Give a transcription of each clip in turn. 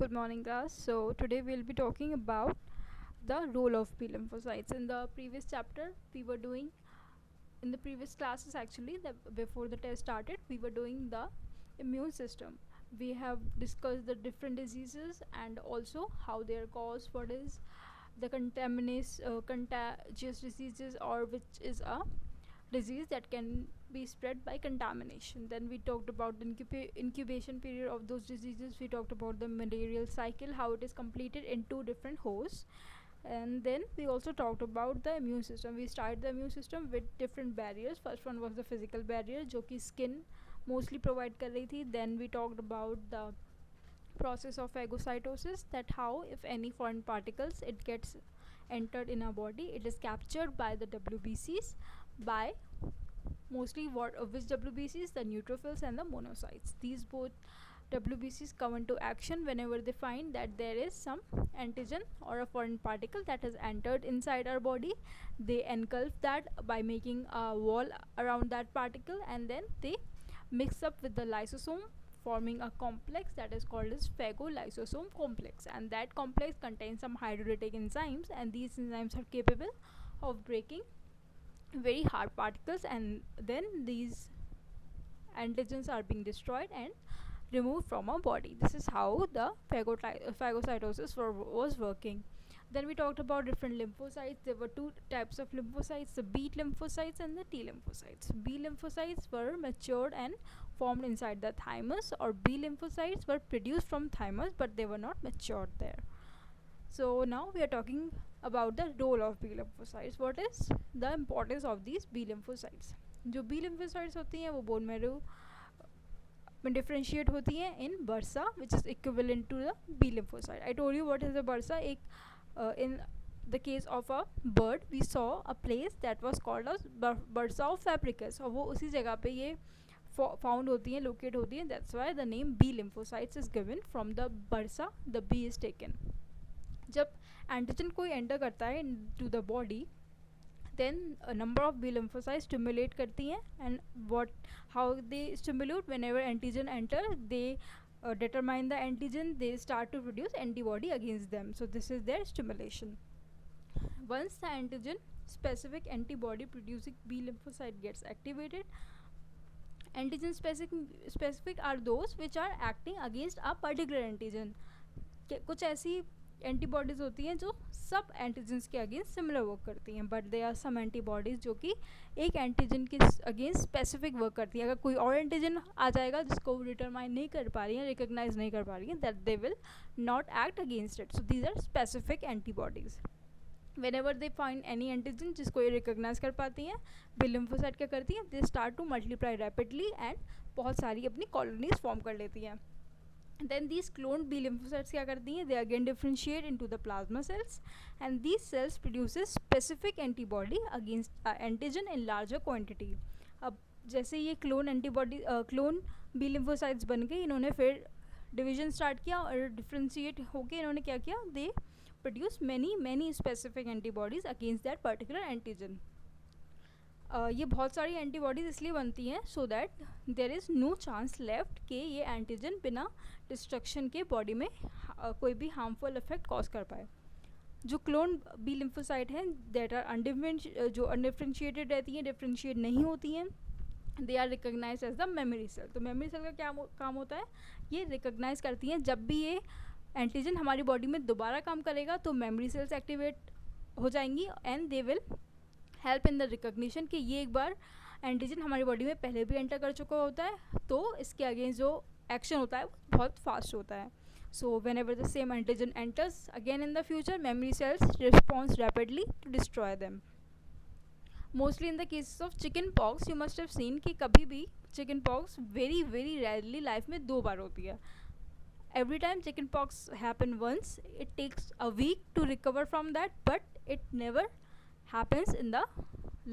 Good morning, class. So today we'll be talking about the role of B lymphocytes. In the previous chapter, we were doing in the previous classes actually, before the test started, we were doing the immune system. We have discussed the different diseases and also how they are caused. What is the contagious diseases, or which is a disease that can be spread by contamination. Then we talked about the incubation period of those diseases. We talked about the malarial cycle, how it is completed in two different hosts. And then we also talked about the immune system. We started the immune system with different barriers. First one was the physical barrier, जो कि skin mostly provide कर रही थी. Then we talked about the process of phagocytosis, that how if any foreign particles it gets entered in our body, it is captured by the WBCs, by mostly which WBCs, the neutrophils and the monocytes. These both WBCs come into action whenever they find that there is some antigen or a foreign particle that has entered inside our body. They engulf that by making a wall around that particle, and then they mix up with the lysosome, forming a complex that is called as phagolysosome complex, and that complex contains some hydrolytic enzymes, and these enzymes are capable of breaking very hard particles, and then these antigens are being destroyed and removed from our body. This is how the phagocytosis was working. Then we talked about different lymphocytes. There were two types of lymphocytes, the B lymphocytes and the T lymphocytes. B lymphocytes were matured and formed inside the thymus, or B lymphocytes were produced from thymus but they were not matured there. So now we are talking about the role of B lymphocytes. What is the importance of these B lymphocytes? जो B lymphocytes होती हैं वो bone marrow में differentiate होती हैं in bursa, which is equivalent to the B lymphocyte. I told you what is a bursa. In the case of a bird, we saw a place that was called as bursa of fabricus, और वो उसी जगह पे ये found होती हैं, locate होती हैं. That's why the name B lymphocytes is given. From the bursa, the B is taken. जब एंटीजन कोई एंटर करता है into the body, then a number of B lymphocytes stimulate करती हैं, and how they stimulate whenever antigen enter, they determine the antigen, they start to produce antibody against them. So this is their stimulation. Once the antigen specific antibody producing B lymphocyte gets activated, antigen specific are those which are acting against a particular antigen. कुछ ऐसी antibodies होती हैं जो सब antigens के against similar work करती हैं, but they are some antibodies जो कि एक एंटीजन के अगेंस्ट स्पेसिफिक वर्क करती हैं. अगर कोई और एंटीजन आ जाएगा जिसको वो डिटरमाइन नहीं कर पा रही हैं, रिकग्नाइज नहीं कर पा रही हैं, that they will not act against it. So these are specific antibodies. whenever they find any antigen जिसको ये रिकग्नाइज कर पाती हैं, बी लिम्फोसाइट क्या करती हैं, दे start to multiply rapidly and बहुत सारी अपनी कॉलोनीज फॉर्म कर लेती हैं. Then these cloned B lymphocytes क्या करती हैं, they again differentiate into the plasma cells, and these cells produces specific antibody against antigen in larger quantity. अब जैसे ये clone antibody clone B lymphocytes बन गए, इन्होंने फिर डिवीजन स्टार्ट किया और डिफ्रेंशिएट होके इन्होंने क्या किया, they produce many specific antibodies against that particular antigen. ये बहुत सारी एंटीबॉडीज़ इसलिए बनती हैं so that there is no chance left कि ये एंटीजन बिना डिस्ट्रक्शन के बॉडी में कोई भी हार्मफुल इफेक्ट कॉज कर पाए. जो क्लोन बी लिम्फोसाइट हैं दैट आर जो अनडिफ्रेंशिएटेड रहती हैं, डिफ्रेंशिएट नहीं होती हैं, they are recognize as the memory cell. तो मेमोरी सेल का क्या काम होता है, ये रिकग्नाइज करती हैं जब भी ये एंटीजन हमारी बॉडी में दोबारा काम करेगा तो मेमोरी सेल्स एक्टिवेट हो जाएंगी, and they will help in the recognition कि ये एक बार एंटीजन हमारी बॉडी में पहले भी एंटर कर चुका होता है, तो इसके अगेंस्ट जो एक्शन होता है वो बहुत फास्ट होता है. So whenever the same antigen enters again in the future, memory cells response rapidly to destroy them. Mostly in the cases of chickenpox, you must have seen कि कभी भी chickenpox very rarely life में 2 बार होती है. Every time chicken pox happen once, it takes a week to recover from that, but it never happens in the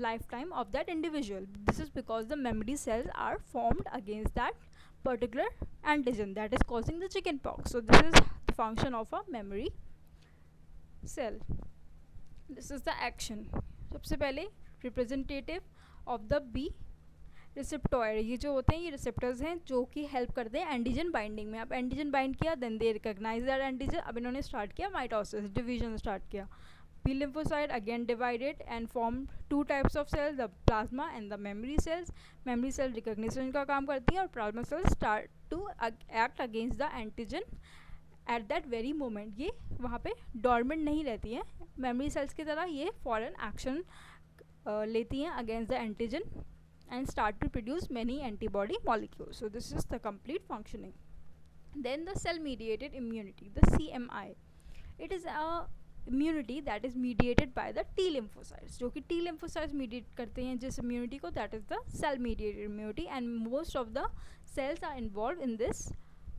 lifetime of that individual. This is because the memory cells are formed against that particular antigen that is causing the chicken pox. So this is the function of a memory cell. This is the action. सबसे पहले representative of the B रिसेप्टॉयर, ये जो होते हैं ये receptors हैं जो कि हेल्प करते हैं एंटीजन बाइंडिंग में. अब एंटीजन बाइंड किया, then they recognize that antigen. अब इन्होंने स्टार्ट किया माइटोसिस, डिवीजन स्टार्ट किया. B lymphocyte again divided and formed two types of cells, the plasma and the memory cells. Memory cell recognition का काम करती हैं और plasma cells start to act against the antigen at that very moment. ये वहाँ पे dormant नहीं रहती हैं. Memory cells की तरह ये foreign action लेती हैं against the antigen and start to produce many antibody molecules. So this is the complete functioning. Then the cell mediated immunity, the CMI. It is a immunity that is mediated by the T lymphocytes, जो कि T lymphocytes mediate करते हैं जिस immunity को, that is the cell mediated immunity, and most of the cells are involved in this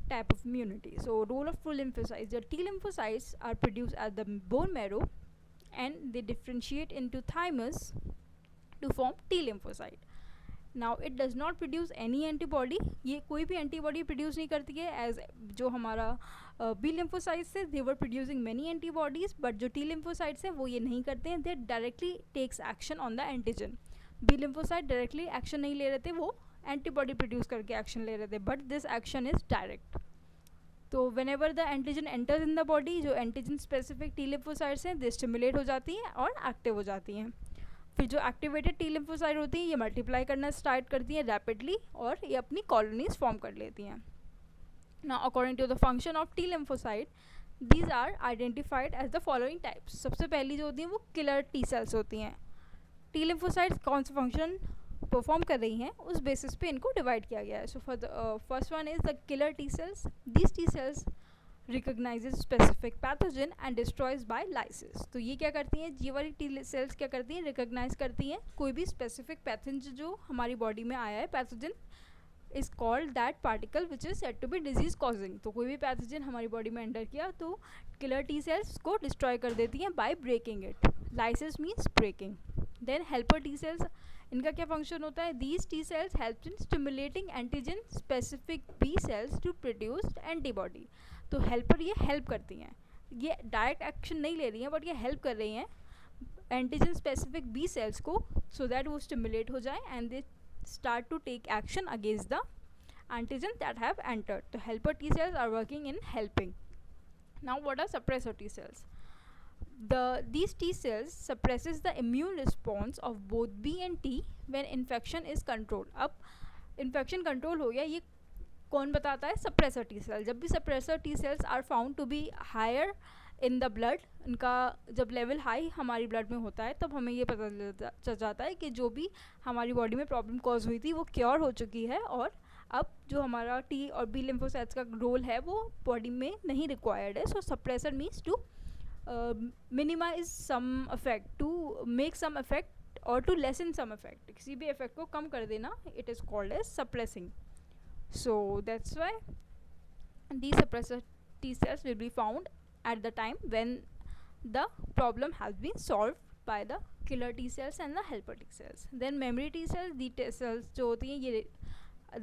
type of immunity. So role of full lymphocytes, the T lymphocytes are produced at the bone marrow and they differentiate into thymus to form T lymphocyte. Now it does not produce any antibody, ये कोई भी antibody produce नहीं करती है. as जो हमारा B lymphocytes है, they were producing many antibodies, but जो T lymphocytes है वो ये नहीं करते हैं. they directly takes action on the antigen. B lymphocyte directly action नहीं ले रहे थे, वो antibody produce करके action ले रहे थे, but this action is direct. तो whenever the antigen enters in the body, जो antigen specific T lymphocytes हैं, they stimulate हो जाती हैं और active हो जाती हैं. फिर जो एक्टिवेटेड टी लिम्फोसाइट होती हैं ये मल्टीप्लाई करना स्टार्ट करती हैं रैपिडली और ये अपनी कॉलोनीज फॉर्म कर लेती हैं. Now according to the function of T lymphocyte, these are identified as the following types. सबसे पहली जो होती हैं वो किलर टी सेल्स होती हैं. टी लिम्फोसाइट्स कौन सा फंक्शन परफॉर्म कर रही हैं उस बेसिस पे इनको डिवाइड किया गया है. So for the first one is the killer T sales. These T sales recognizes specific pathogen and destroys by lysis. तो ये क्या करती हैं, ये वाली टी सेल्स क्या करती हैं, रिकॉग्नाइज करती हैं कोई भी स्पेसिफिक पैथोजन जो हमारी बॉडी में आया है. Pathogen is called that particle which is said to be disease causing. तो कोई भी पैथोजन हमारी बॉडी में एंटर किया तो किलर टी सेल्स को डिस्ट्रॉय कर देती हैं by breaking it. Lysis means breaking. Then helper T cells, इनका क्या फंक्शन होता है, these T cells help in stimulating antigen specific B cells to produce antibody. तो हेल्पर ये हेल्प करती हैं, ये डायरेक्ट एक्शन नहीं ले रही हैं बट ये हेल्प कर रही हैं एंटीजन स्पेसिफिक बी सेल्स को सो दैट वो स्टिमुलेट हो जाए and they start to take action against the antigen that have entered. तो helper T cells are working in helping. Now what are suppressor T cells? These T cells suppresses the immune response of both B and T when infection is controlled. अब infection control हो गया, ये कौन बताता है, suppressor T cell. जब भी suppressor T cells are found to be higher in the blood, इनका जब लेवल हाई हमारी ब्लड में होता है तब हमें ये पता चल जाता है कि जो भी हमारी बॉडी में प्रॉब्लम कॉज हुई थी वो क्योर हो चुकी है और अब जो हमारा टी और बी लिम्फोसाइट्स का रोल है वो बॉडी में नहीं रिक्वायर्ड है. So suppressor means to minimise some effect, to make some effect और टू लेसन सम इफेक्ट. किसी भी इफेक्ट को कम कर देना, it is called as suppressing. So that's why these suppressor T cells will be found at the time when the problem has been solved by the killer T cells and the helper T cells. Then memory T cells, the T cells जो होती हैं ये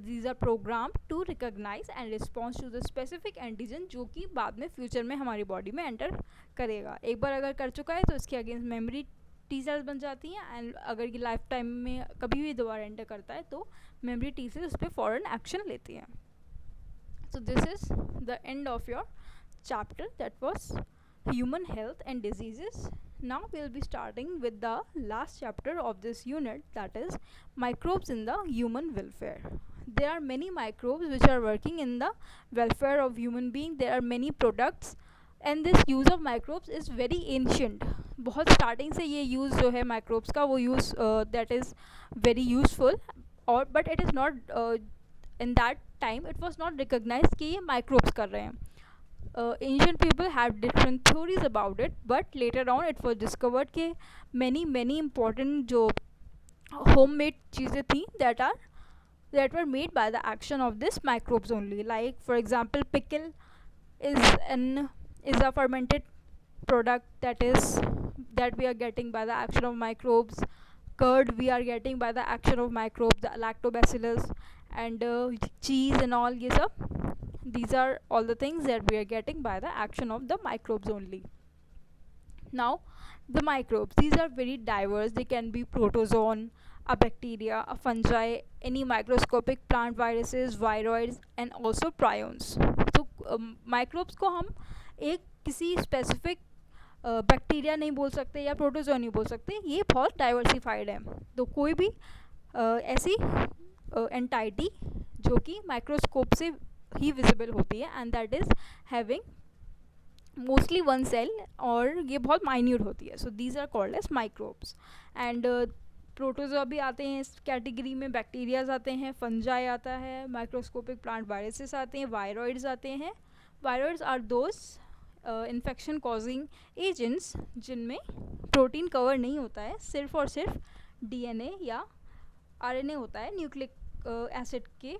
these are programmed to recognize and respond to the specific antigen जो कि बाद में future में हमारी बॉडी में एंटर करेगा. एक बार अगर कर चुका है तो इसके अगेंस्ट मेमोरी टी सेल्स बन जाती हैं एंड अगर ये लाइफ टाइम में कभी भी दोबारा एंटर करता है तो मेमोरी टी सेल्स उस पर फॉरन एक्शन लेती हैं. सो this is the end of your chapter that was human health and diseases. Now we will be starting with the last chapter of this unit, that is microbes in the human welfare. There are many microbes which are working in the welfare of human being. There are many products and this use of microbes is very ancient. बहुत starting से ये use जो है microbes का वो use that is very useful और but it is not in that time it was not recognize कि ये माइक्रोब्स कर रहे हैं. ancient people had different theories about it, but later on it was discovered कि many important जो homemade चीज़ें थी that were made by the action of this microbes only. Like for example, pickle is a fermented product that we are getting by the action of microbes. Curd we are getting by the action of microbes, the lactobacillus, and cheese and all ये सब. These are all the things that we are getting by the action of the microbes only. Now the microbes, these are very diverse. They can be protozoan, a bacteria, a fungi, any microscopic plant viruses, viroids and also prions. तो microbes को हम एक किसी specific bacteria नहीं बोल सकते या protozoa नहीं बोल सकते, ये बहुत डाइवर्सिफाइड है. तो कोई भी ऐसी एंटाइटी जो कि माइक्रोस्कोप से ही विजिबल होती है and that is having mostly one cell और ये बहुत माइन्यूट होती है. So these are called as microbes. And protozoa भी आते हैं इस कैटेगरी में, बैक्टीरियाज आते हैं, फंजाई आता है, माइक्रोस्कोपिक प्लांट वायरसेस आते हैं, वायरॉइड्स आते हैं. Viroids are those infection causing agents जिनमें प्रोटीन कवर नहीं होता है, सिर्फ और सिर्फ डीएनए या आरएनए होता है न्यूक्लिक एसिड के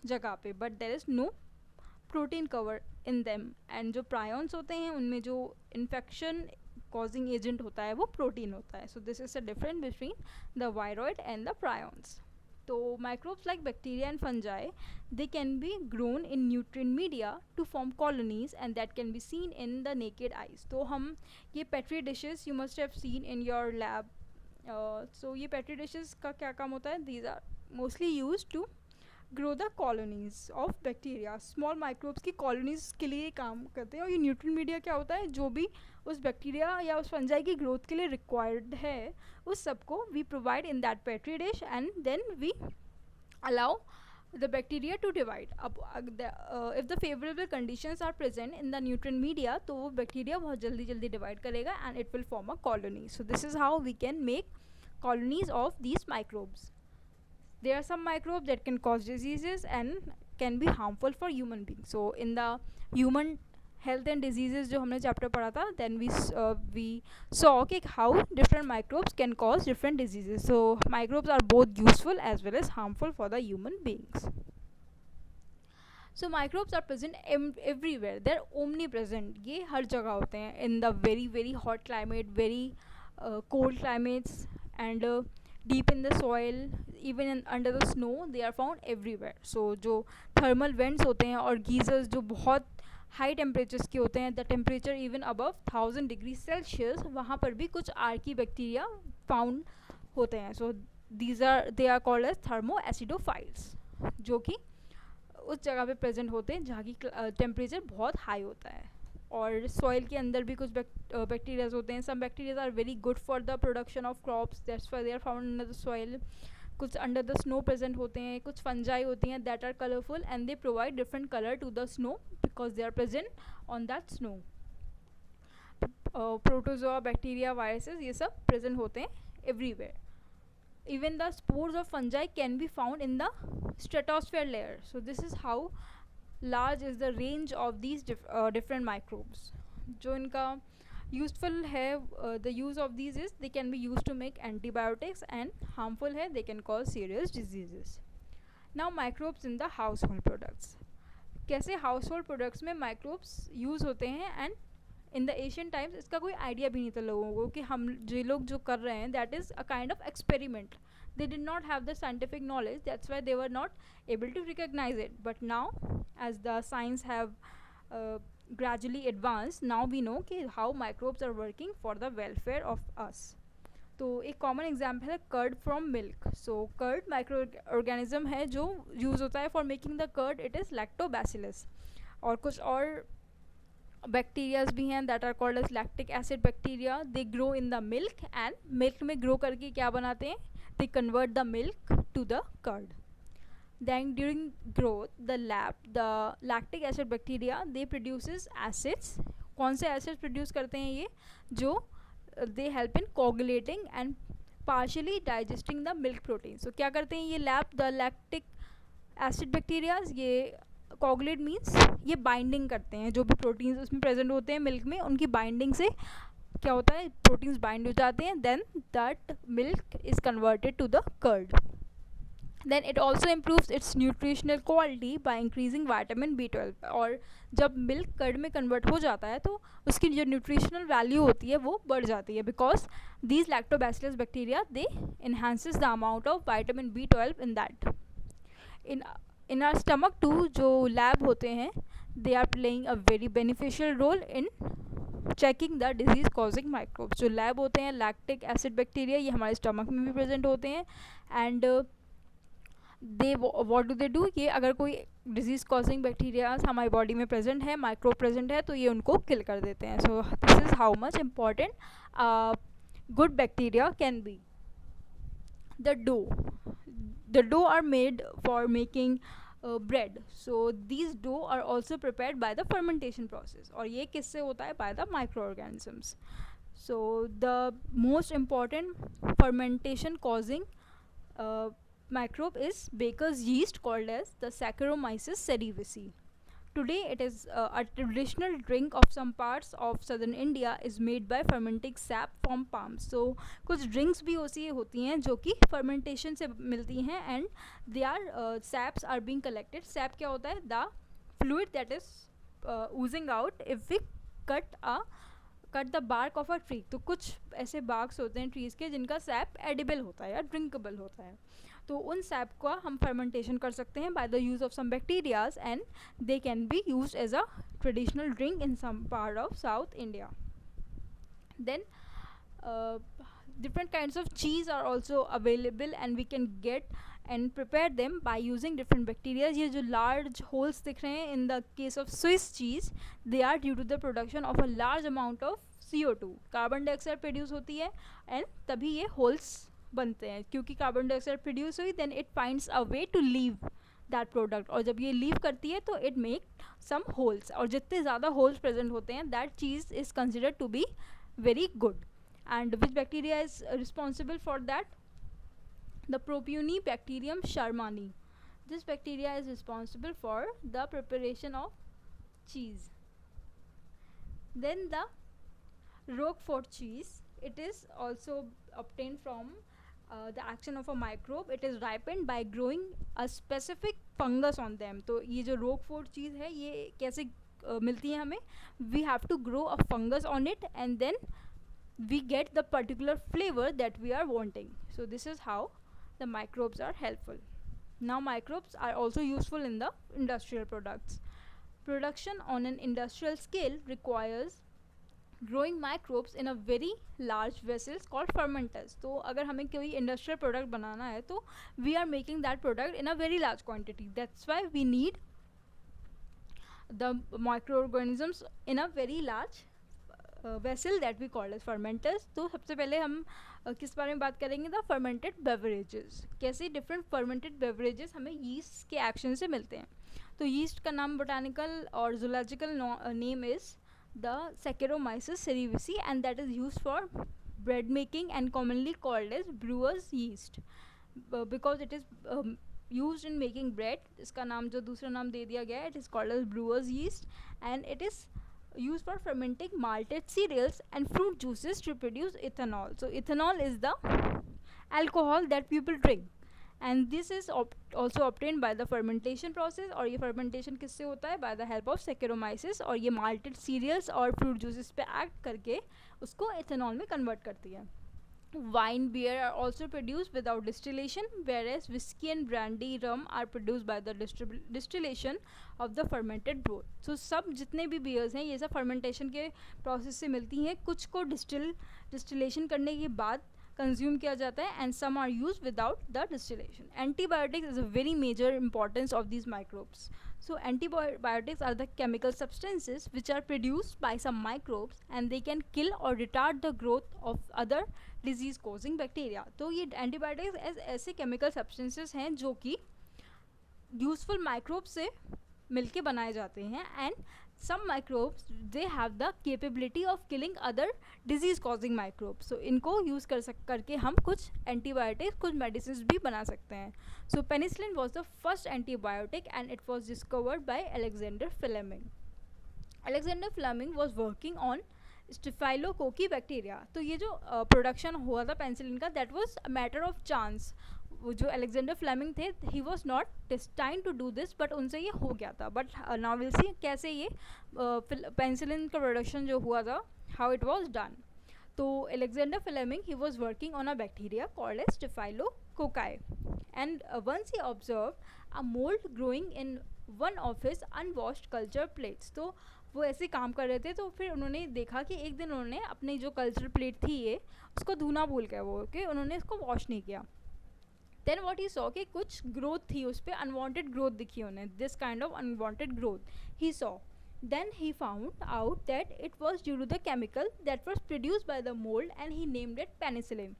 जगह पे, but there is no protein cover in them. And जो प्रायॉन्स होते हैं उनमें जो इन्फेक्शन कॉजिंग एजेंट होता है वो प्रोटीन होता है. So this is the difference between the viroid and the prions. तो microbes like bacteria and fungi, they can be grown in nutrient media to form colonies and that can be seen in the naked eyes. तो हम ये petri dishes you must have seen in your lab. So ये petri dishes का क्या काम होता है? These are mostly used to grow the colonies of bacteria. Small microbes की colonies के लिए काम करते हैं. और ये nutrient media क्या होता है? जो भी उस बैक्टीरिया या उस फंजाई की ग्रोथ के लिए रिक्वायर्ड है उस सबको we provide in that petri dish and then we allow the bacteria to divide. अब if the favorable conditions are present in the nutrient media तो वो bacteria बहुत जल्दी जल्दी divide करेगा and it will form a colony. So this is how we can make colonies of these microbes. There are some microbes that can cause diseases and can be harmful for human beings. So in the human health and diseases जो हमने chapter पढ़ा था, then we saw कि how different microbes can cause different diseases. So microbes are both useful as well as harmful for the human beings. So microbes are present everywhere. They are omnipresent. ये हर जगह होते हैं. In the very very hot climate, very cold climates and deep in the soil, even under the snow, they are found everywhere. So जो thermal vents होते हैं और geysers जो बहुत हाई टेम्परेचर्स के होते हैं, the temperature even above 1000 degree Celsius, वहाँ पर भी कुछ आर्की बैक्टीरिया फाउंड होते हैं. So they are called as thermoacidophiles, जो कि उस जगह पे प्रेजेंट होते हैं जहाँ की टेम्परेचर बहुत हाई होता है. और सॉइल के अंदर भी कुछ बैक्टीरियाज होते हैं. Some bacterias are very good for the production of crops, that's why they are found under the soil. कुछ अंडर द स्नो प्रेजेंट होते हैं. कुछ फंजाई होती हैं that are colourful and they provide different colour to the snow because they are present on that snow. Protozoa, bacteria, viruses, ये सब present होते हैं everywhere. Even the spores of fungi can be found in the stratosphere layer. So this is how large is the range of these different microbes. जो इनका useful है, the use of these is they can be used to make antibiotics and harmful है, they can cause serious diseases. Now microbes in the household products. कैसे household products में microbes use होते हैं and in the Asian times इसका कोई idea भी नहीं था लोगों को कि हम जो लोग जो कर रहे हैं that is a kind of experiment. They did not have the scientific knowledge, that's why they were not able to recognize it. But now as the science have gradually advanced, now we know कि how microbes are working for the welfare of us. तो एक common example है curd from milk. So curd microorganism है जो use होता है for making the curd, it is lactobacillus. और कुछ और बैक्टीरियाज भी हैं that are called as lactic acid bacteria. They grow in the milk and milk में ग्रो करके क्या बनाते हैं, they convert the milk to the curd. Then during growth the lactic acid bacteria they produces acids. कौन से acids produce करते हैं ये, जो they help in coagulating and partially digesting the milk protein. So क्या करते हैं ये द लैक्टिक एसिड बैक्टीरियाज, ये कोगुलेट मीन्स ये बाइंडिंग करते हैं जो भी प्रोटीन्स उसमें प्रेजेंट होते हैं मिल्क में, उनकी बाइंडिंग से क्या होता है, प्रोटीन्स बाइंड हो जाते हैं. Then that milk is converted to the curd. Then it also improves its nutritional quality by increasing vitamin B12. और जब मिल्क कर्ड में कन्वर्ट हो जाता है तो उसकी जो न्यूट्रिशनल वैल्यू होती है वो बढ़ जाती है, because these lactobacillus bacteria they enhances the amount of vitamin B12 in that. in our stomach too जो लैब होते हैं, they are playing a very beneficial role in checking the disease causing microbes. जो lab होते हैं, lactic acid bacteria, ये हमारे stomach में भी प्रेजेंट होते हैं and they what do they do, ये अगर कोई डिजीज कॉजिंग बैक्टीरिया हमारी बॉडी में प्रेजेंट है, माइक्रोब प्रेजेंट है, तो ये उनको किल कर देते हैं. सो this is how much important good bacteria can be. The dough are made for making bread. So these dough are also prepared by the fermentation process. और ये किससे होता है? By the microorganisms. So the most important fermentation causing microbe is baker's yeast, called as the Saccharomyces cerevisiae. Today it is a traditional drink of some parts of southern India is made by fermenting sap from palms. So कुछ drinks भी ऐसी होती हैं जो कि fermentation से मिलती हैं and they are saps are being collected. Sap क्या होता है? The fluid that is oozing out if we cut the bark of a tree. तो कुछ ऐसे barks होते हैं trees के जिनका sap edible होता है या drinkable होता है. तो उन सैप का हम फर्मेंटेशन कर सकते हैं by the use of some bacterias and they can be used as a traditional drink in some part of South India. Then different kinds of cheese are also available and we can get and prepare them by using different bacteria. ये जो large holes दिख रहे हैं in the case of Swiss cheese, they are due to the production of a large amount of CO2. Carbon dioxide produce होती है and तभी ये holes बनते हैं. क्योंकि कार्बन डाइऑक्साइड प्रोड्यूस हुई then it finds a way to leave that product, और जब ये लीव करती है तो इट मेक सम होल्स, और जितने ज़्यादा होल्स प्रेजेंट होते हैं that cheese is considered to be very good. And which bacteria is responsible for that? The Propionibacterium shermani. This bacteria is responsible for the preparation of cheese. Then the Roquefort cheese, it is also obtained from the action of a microbe. It is ripened by growing a specific fungus on them. तो ये जो Roquefort चीज़ है ये कैसे मिलती है हमें? We have to grow a fungus on it and then we get the particular flavor that we are wanting. So this is how the microbes are helpful. Now microbes are also useful in the industrial products. Production on an industrial scale requires growing microbes in a very large vessels called fermenters. तो अगर हमें कोई industrial product बनाना है तो we are making that product in a very large quantity. That's why we need the microorganisms in a very large vessel that we call as fermenters. तो सबसे पहले हम किस बारे में बात करेंगे? The fermented beverages. कैसे different fermented beverages हमें yeast के action से मिलते हैं. तो yeast का नाम botanical और zoological name is the Saccharomyces cerevisiae and that is used for bread making and commonly called as brewer's yeast because it is used in making bread. इसका नाम जो दूसरा नाम दे दिया गया है, it is called as brewer's yeast and it is used for fermenting malted cereals and fruit juices to produce ethanol. So ethanol is the alcohol that people drink and this is also obtained by the fermentation process. और ये fermentation किससे होता है? By the help of Saccharomyces, और ये malted cereals और fruit juices पे act करके उसको ethanol में convert करती है. Wine, beer are also produced without distillation, whereas whiskey and brandy, rum are produced by the distillation of the fermented broth. So सब जितने भी beers हैं ये सब fermentation के process से मिलती हैं. कुछ को distillation करने के बाद कंज्यूम किया जाता है and some are used without the distillation. Antibiotics is a very major importance of these microbes. So antibiotics are the chemical substances which are produced by some microbes and they can kill or retard the growth of other disease causing bacteria. तो ये antibiotics ऐसे chemical substances हैं जो कि useful microbes से मिलके बनाए जाते हैं and some microbes they have the capability of killing other disease causing microbes. So इनको use करके हम कुछ antibiotics, कुछ medicines भी बना सकते हैं. So penicillin was the first antibiotic and it was discovered by Alexander Fleming. Alexander Fleming was working on Staphylococcus bacteria. तो ये जो production हुआ था penicillin का that was a matter of chance. वो जो अलेक्जेंडर फ्लेमिंग थे he was not destined to do this but उनसे ये हो गया था. बट नाउ विल सी कैसे ये पेंसिलिन का प्रोडक्शन जो हुआ था हाउ इट वॉज डन. तो Alexander Fleming he was working on a bacteria called as staphylococci and once he observe a mould growing in one of his unwashed culture plates. तो वो ऐसे काम कर रहे थे, तो फिर उन्होंने देखा कि एक दिन उन्होंने अपनी जो कल्चर प्लेट थी ये, उसको धोना भूल गया वो, ओके, उन्होंने इसको वॉश नहीं किया। देन वॉट ही सॉ कि कुछ ग्रोथ थी उस पर, अनवांटेड ग्रोथ दिखी उन्हें, this kind of unwanted growth he saw. Then he found out that it was due to the chemical that was produced by the mold, and he named it penicillin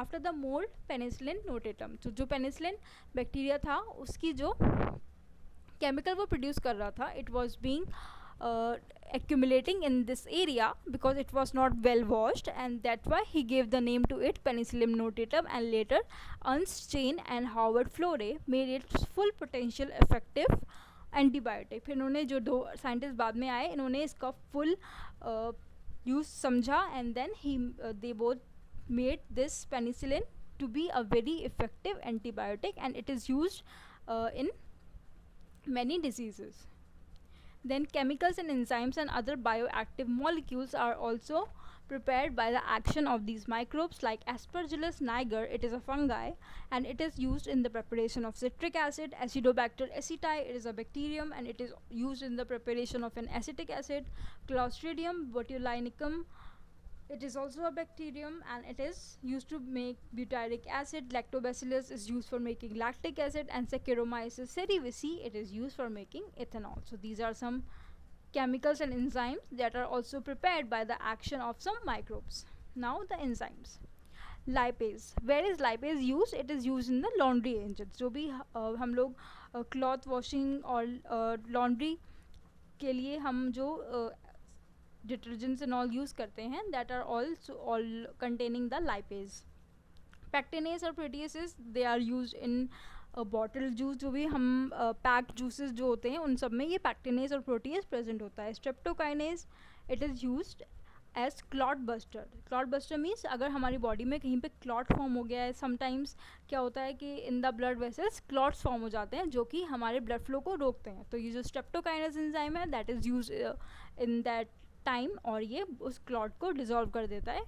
after the mold penicillin notatum। तो जो penicillin bacteria था उसकी जो chemical वो produce कर रहा था, it was being accumulating in this area because it was not well washed, and that's why he gave the name to it penicillium notatum, and later Ernst Chain and Howard Florey made its full potential effective antibiotic. फिर इन्होंने जो दो scientist बाद में आए, इन्होंने इसका full use समझा, and then he they both made this penicillin to be a very effective antibiotic, and it is used in many diseases. Then chemicals and enzymes and other bioactive molecules are also prepared by the action of these microbes, like Aspergillus niger. It is a fungi, and it is used in the preparation of citric acid. Acidobacter aceti, it is a bacterium, and it is used in the preparation of an acetic acid. Clostridium botulinicum, it is also a bacterium, and it is used to make butyric acid. Lactobacillus is used for making lactic acid, and Saccharomyces cerevisiae, it is used for making ethanol. So these are some chemicals and enzymes that are also prepared by the action of some microbes. Now the enzymes. Lipase, where is lipase used? It is used in the laundry agents. जो भी हम लोग cloth washing और laundry के लिए हम जो detergents and all use करते हैं, that are all containing the lipase. Pectinase और proteases, they are used in bottle juice, जो भी हम packed juices जो होते हैं उन सब में ये pectinase और protease present होता है. Streptokinase, it is used as clot buster. Clot buster means अगर हमारी बॉडी में कहीं पे clot फॉर्म हो गया है, sometimes क्या होता है कि in the blood vessels clots form हो जाते हैं जो कि हमारे blood flow को रोकते हैं. तो ये जो streptokinase enzyme है, that is used in that time, और ये उस क्लॉट को डिसॉल्व कर देता है,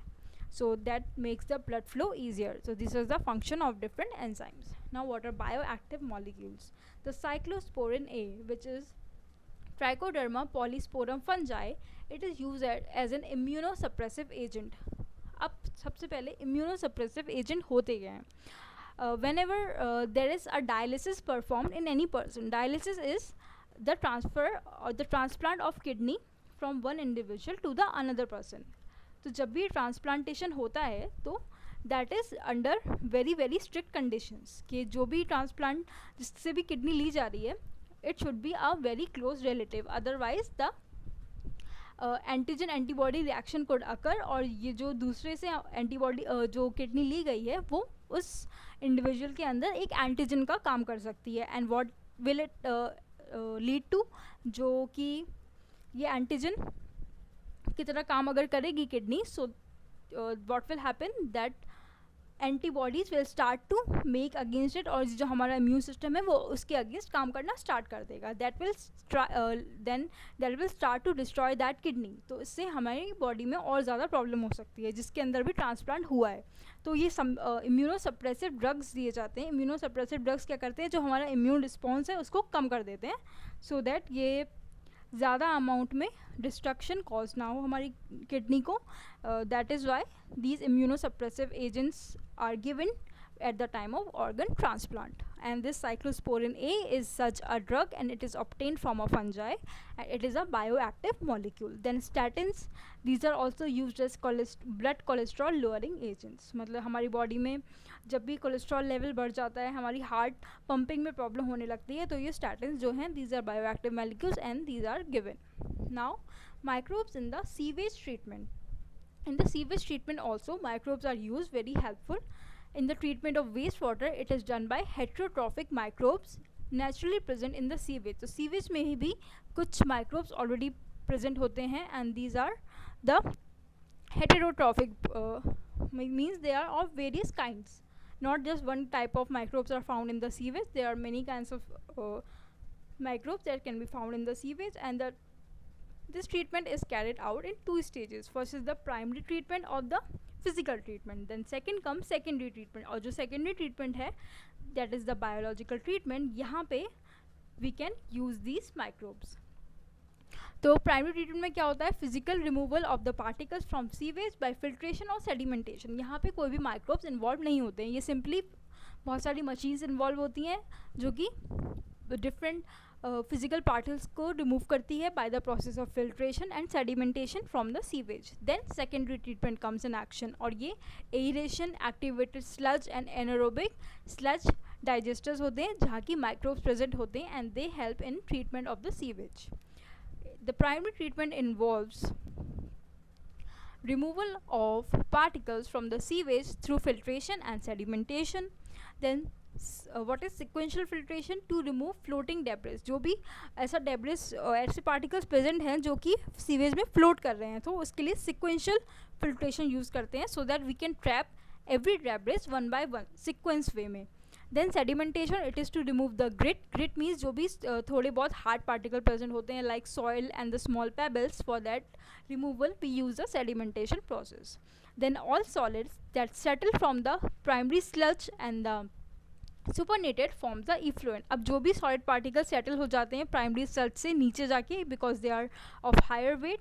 so that makes the blood flow easier. So this is the function of different enzymes. Now what are bioactive molecules? The cyclosporin A, which is Trichoderma polysporum fungi, it is use as an immunosuppressive agent. अब सबसे पहले immunosuppressive agent होते क्या हैं? whenever there is a dialysis performed in any person, dialysis is the transfer or the transplant of kidney from one individual to the another person. तो जब भी transplantation होता है तो that is under very very strict conditions कि जो भी transplant जिससे भी किडनी ली जा रही है, it should be a very close relative, otherwise the antigen antibody reaction could occur, और ये जो दूसरे से एंटीबॉडी जो किडनी ली गई है वो उस इंडिविजुअल के अंदर एक एंटीजन का काम कर सकती है, and what will it lead to, जो कि ये एंटीजन की तरह काम अगर करेगी kidney, so what will happen that antibodies will start to make against it, और जो हमारा इम्यून सिस्टम है वो उसके अगेंस्ट काम करना स्टार्ट कर देगा. That will start to destroy that kidney. तो इससे हमारी बॉडी में और ज़्यादा प्रॉब्लम हो सकती है, जिसके अंदर भी ट्रांसप्लांट हुआ है. तो ये इम्यूनोसप्रेसिव ड्रग्स दिए जाते हैं. इम्यूनोसप्रेसिव ड्रग्स क्या करते हैं, जो हमारा इम्यून रिस्पॉन्स है उसको कम कर देते हैं, सो दैट ये ज़्यादा अमाउंट में डिस्ट्रक्शन कॉज ना हो हमारी किडनी को. That is why these immunosuppressive agents are given at the time of organ transplant. And this cyclosporin A is such a drug, and it is obtained from a fungi, and it is a bioactive molecule. Then statins, these are also used as blood cholesterol lowering agents. मतलब हमारी body में जब भी cholesterol level बढ़ जाता है, हमारी heart pumping में प्रॉब्लम होने लगती है, तो ये statins जो हैं, these are bioactive molecules and these are given. Now microbes in the sewage treatment. In the sewage treatment also, microbes are used, very helpful. In the treatment of wastewater, it is done by heterotrophic microbes naturally present in the sewage. So sewage में ही भी कुछ microbes already present होते हैं, and these are the heterotrophic, means they are of various kinds. Not just one type of microbes are found in the sewage. There are many kinds of microbes that can be found in the sewage, and this treatment is carried out in two stages. First is the primary treatment of the physical treatment, then second comes secondary treatment. और जो secondary treatment है, that is the biological treatment. यहाँ पे we can use these microbes. तो primary treatment में क्या होता है, physical removal of the particles from sewage bye filtration और सेडिमेंटेशन. यहाँ पे कोई भी माइक्रोब्स इन्वॉल्व नहीं होते हैं, ये सिंपली बहुत सारी मशीन्स इन्वॉल्व होती हैं जो कि डिफरेंट फिजिकल पार्टिकल्स को रिमूव करती है by the process of filtration and sedimentation from the sewage. Then secondary treatment comes in action, और ये aeration, activated sludge and anaerobic sludge digesters होते हैं जहाँ की माइक्रोब्स प्रेजेंट होते हैं and they help in treatment of the sewage. The primary treatment involves removal of particles from the sewage through filtration and sedimentation. Then what is sequential filtration? To remove floating debris. जो भी ऐसा debris ऐसे particles present हैं जो कि sewage में float कर रहे हैं, तो उसके लिए sequential filtration use करते हैं so that we can trap every debris one by one sequence way में. Then sedimentation, it is to remove the grit. Grit means जो भी थोड़े बहुत हार्ड पार्टिकल प्रेजेंट होते हैं like soil and the small pebbles. For that removal we use the sedimentation process. Then all solids that settle from the primary sludge and the supernatant form the effluent. अब जो भी solid particle settle हो जाते हैं primary sludge से नीचे जाके, because they are of higher weight,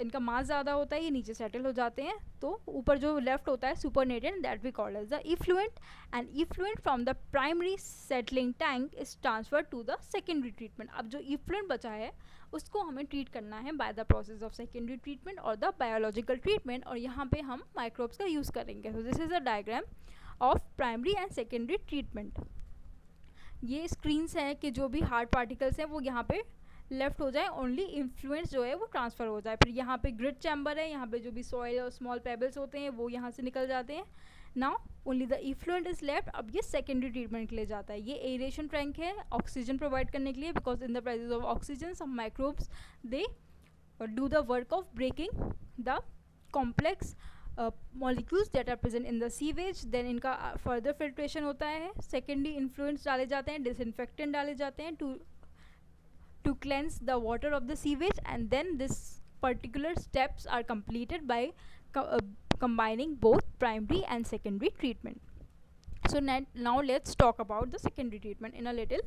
इनका मास ज़्यादा होता है, ये नीचे सेटल हो जाते हैं, तो ऊपर जो लेफ्ट होता है supernatant, that we called as the effluent. And effluent from the primary settling tank is transfer to the secondary treatment. अब जो इफ्लुएंट बचा है उसको हमें ट्रीट करना है by the process of secondary treatment और द बायोलॉजिकल ट्रीटमेंट, और यहाँ पे हम माइक्रोब्स का यूज़ करेंगे. सो this is a diagram of primary and secondary treatment. ये स्क्रीन्स हैं कि जो भी हार्ड पार्टिकल्स हैं वो यहाँ पे लेफ्ट हो जाए, ओनली इन्फ्लुएंस जो है वो ट्रांसफ़र हो जाए. फिर यहाँ पे ग्रिड चैम्बर है, यहाँ पे जो भी सॉइल और स्मॉल पेबल्स होते हैं वो यहाँ से निकल जाते हैं. Now only the effluent is left. अब ये सेकेंडरी ट्रीटमेंट के लिए जाता है. ये एरेशन टैंक है ऑक्सीजन प्रोवाइड करने के लिए, because in the presence of oxygen some microbes they do the work of breaking the complex molecules that are present in the sewage. Then इनका फर्दर फिल्ट्रेशन होता है, सेकेंडरी इन्फ्लुएंट्स डाले जाते हैं, डिसइंफेक्टेंट डाले जाते हैं to cleanse the water of the sewage, and then this particular steps are completed by combining both primary and secondary treatment. So now let's talk about the secondary treatment in a little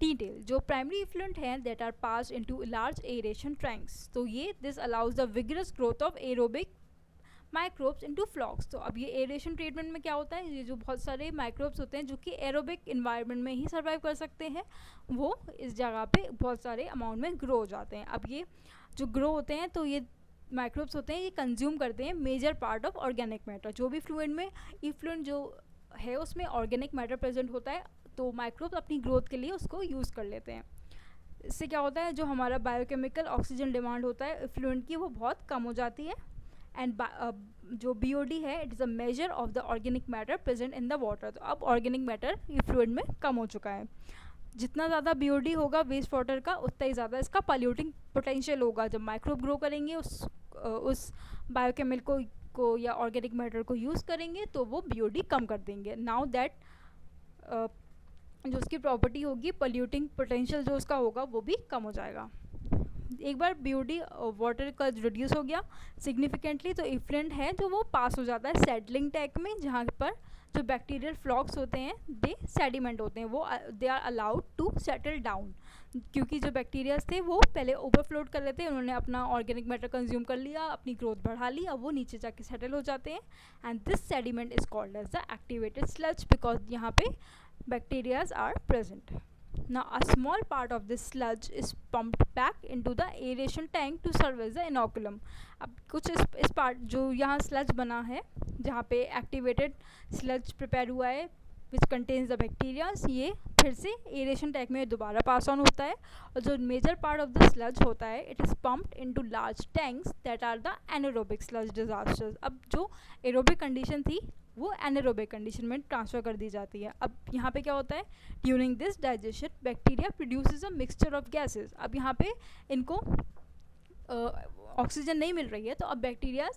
detail. जो primary effluent हैं that are passed into large aeration tanks, तो ये this allows the vigorous growth of aerobic microbes into flocs. तो अब ये aeration treatment में क्या होता है, ये जो बहुत सारे माइक्रोब्स होते हैं जो कि एरोबिक इन्वायरमेंट में ही सर्वाइव कर सकते हैं, वो इस जगह पे बहुत सारे अमाउंट में ग्रो हो जाते हैं. अब ये जो ग्रो होते हैं तो ये माइक्रोब्स होते हैं, ये कंज्यूम करते हैं major part of organic matter. जो भी फ्लूइड में इफ्लुएंट जो है उसमें ऑर्गेनिक मैटर प्रेजेंट होता है, तो माइक्रोब्स अपनी ग्रोथ के लिए उसको यूज़ कर लेते हैं. इससे क्या होता है, जो हमारा बायोकेमिकल ऑक्सीजन डिमांड होता है इफ्लुएंट की, वो बहुत कम हो जाती है. एंड जो BOD है, it is a measure of the organic matter present in the water. तो अब ऑर्गेनिक मैटर फ्लूइड में कम हो चुका है. जितना ज़्यादा BOD होगा वेस्ट वाटर का, उतना ही ज़्यादा इसका पॉल्यूटिंग पोटेंशियल होगा. जब माइक्रोब ग्रो करेंगे उस बायोकेमिकल को या ऑर्गेनिक मैटर को यूज़ करेंगे तो वो BOD कम कर देंगे. नाउ दैट जो उसकी प्रॉपर्टी होगी, पॉल्यूटिंग पोटेंशियल जो उसका होगा वो भी कम हो जाएगा. एक बार BOD वाटर का रिड्यूस हो गया सिग्निफिकेंटली, तो इफ्लुएंट है जो वो पास हो जाता है सेटलिंग टैंक में, जहाँ पर जो बैक्टीरियल फ्लॉक्स होते हैं दे सेडिमेंट होते हैं, वो they are allowed to settle down. क्योंकि जो बैक्टीरियाज थे वो पहले ओवरफ्लोट कर रहे थे, उन्होंने अपना ऑर्गेनिक मैटर कंज्यूम कर लिया, अपनी ग्रोथ बढ़ा ली, अब वो नीचे जाके सेटल हो जाते हैं. And this sediment is called as the activated sludge, because यहाँ पे bacterias are present. Now a small part of this sludge is pumped back into the aeration tank to serve as the inoculum. अब कुछ इस part जो यहाँ sludge बना है, जहाँ पे एक्टिवेटेड स्लज प्रिपेयर हुआ है विच कंटेन्स द बैक्टीरियाज, ये फिर से एरेशन टैंक में दोबारा पास ऑन होता है. और जो major part of the sludge होता है, it is pumped into large tanks that are the anaerobic sludge digesters. अब जो एरोबिक कंडीशन थी वो एनारोबिक कंडीशन में ट्रांसफ़र कर दी जाती है. अब यहाँ पे क्या होता है, during this digestion bacteria produces a mixture of gases. अब यहाँ पे इनको ऑक्सीजन नहीं मिल रही है, तो अब बैक्टीरिया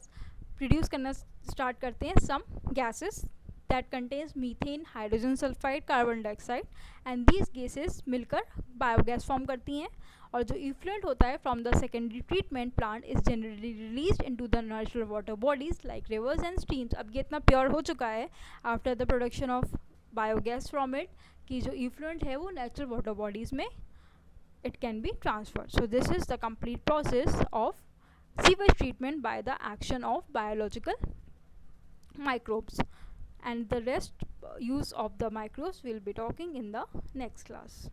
प्रोड्यूस करना स्टार्ट करते हैं some gases that contains methane, hydrogen sulphide, carbon dioxide, and these gases मिलकर बायोगैस फॉर्म करती हैं. और जो इफ्लुएंट होता है from the secondary treatment plant is generally release into the natural water bodies like rivers and streams. अब ये इतना प्योर हो चुका है after the production of biogas from it कि जो इफ्लुएंट है वो नेचुरल वाटर बॉडीज़ में it can be transferred. So this is the complete process of sewage treatment by the action of biological microbes, and the rest use of the microbes we'll be talking in the next class.